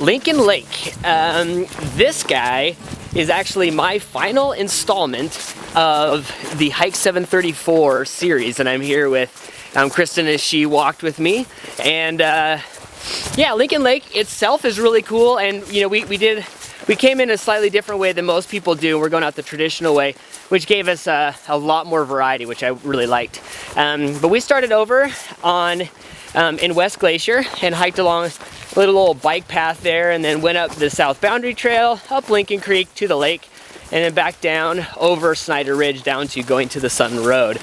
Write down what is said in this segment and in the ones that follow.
Lincoln Lake. This guy is actually my final installment of the Hike 734 series, and I'm here with Kristen as she walked with me. And yeah, Lincoln Lake itself is really cool, and you know, we came in a slightly different way than most people do. We're going out the traditional way, which gave us a lot more variety, which I really liked. But we started over on in West Glacier and hiked along a little old bike path there, and then went up the South Boundary Trail, up Lincoln Creek to the lake, and then back down over Snyder Ridge down to going to the Sun Road.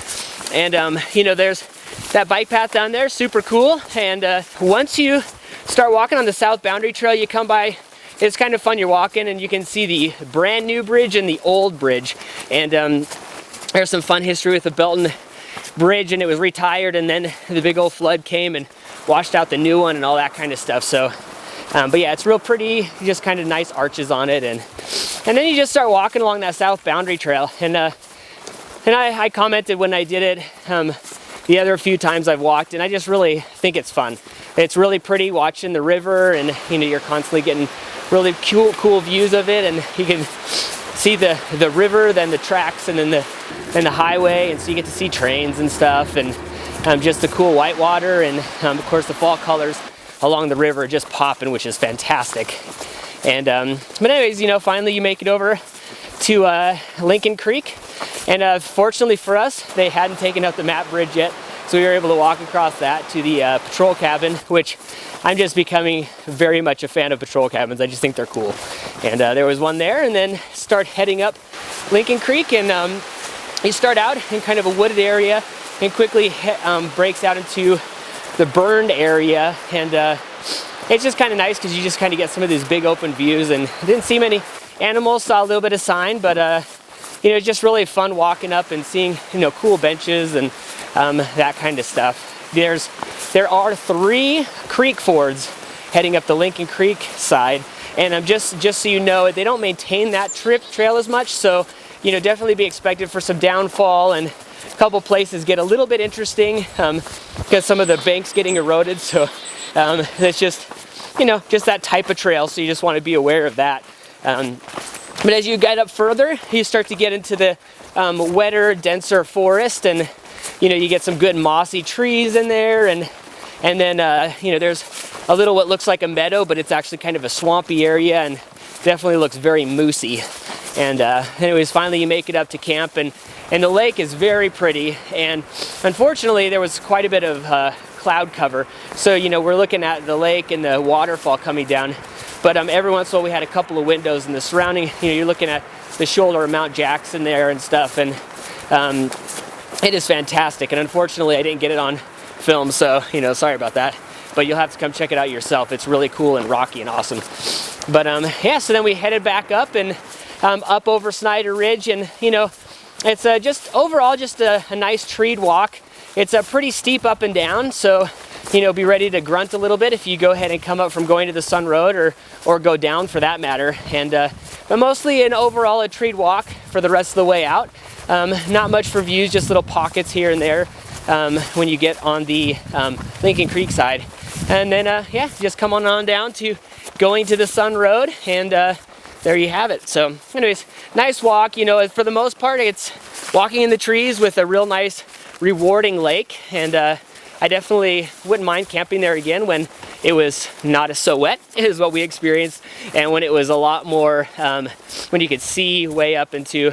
And you know, there's that bike path down there, super cool. And once you start walking on the South Boundary Trail, you come by, it's kind of fun, you're walking and you can see the brand new bridge and the old bridge. And there's some fun history with the Belton Bridge, and it was retired, and then the big old flood came and washed out the new one and all that kind of stuff. So but yeah, it's real pretty, just kind of nice arches on it, and then you just start walking along that South Boundary Trail. And I commented when I did it the other few times I've walked, and I just really think it's fun. It's really pretty watching the river, and you know, you're constantly getting really cool views of it, and you can see the river, then the tracks, and then the highway, and so you get to see trains and stuff, and just the cool white water, and of course the fall colors along the river just popping, which is fantastic. And but anyways, you know, finally you make it over to Lincoln Creek, and fortunately for us, they hadn't taken out the map bridge yet, so we were able to walk across that to the patrol cabin, which I'm just becoming very much a fan of patrol cabins. I just think they're cool. And there was one there, and then start heading up Lincoln Creek, and you start out in kind of a wooded area and quickly breaks out into the burned area. And it's just kind of nice because you just kind of get some of these big open views, and didn't see many animals, saw a little bit of sign, but you know, it's just really fun walking up and seeing, you know, cool benches and that kind of stuff. There are 3 creek fords heading up the Lincoln Creek side, and just so you know, they don't maintain that trail as much, so you know, definitely be expected for some downfall, and a couple places get a little bit interesting because some of the banks getting eroded. So it's just, you know, just that type of trail, so you just want to be aware of that. But as you get up further, you start to get into the wetter, denser forest, and you know, you get some good mossy trees in there, and then you know, there's a little what looks like a meadow, but it's actually kind of a swampy area, and definitely looks very moosey. And anyways, finally you make it up to camp, and the lake is very pretty, and unfortunately there was quite a bit of cloud cover, so you know, we're looking at the lake and the waterfall coming down, but every once in a while we had a couple of windows in the surrounding, you know, you're looking at the shoulder of Mount Jackson there and stuff, and it is fantastic. And unfortunately I didn't get it on film, so you know, sorry about that, but you'll have to come check it out yourself. It's really cool and rocky and awesome. But yeah, so then we headed back up and up over Snyder Ridge, and you know, it's just overall just a nice treed walk. It's a pretty steep up and down, so you know, be ready to grunt a little bit if you go ahead and come up from going to the Sun Road, or go down for that matter. And but mostly an overall a treed walk for the rest of the way out. Not much for views, just little pockets here and there when you get on the Lincoln Creek side. And then yeah, just come on down to going to the Sun Road, and there you have it. So anyways, nice walk. You know, for the most part it's walking in the trees with a real nice rewarding lake, and I definitely wouldn't mind camping there again when it was not so wet, is what we experienced, and when it was a lot more, when you could see way up into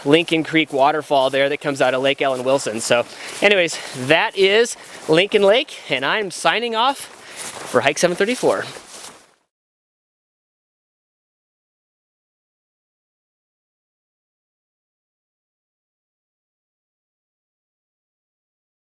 Lincoln Creek waterfall there that comes out of Lake Ellen Wilson. So anyways, that is Lincoln Lake, and I'm signing off for Hike 734.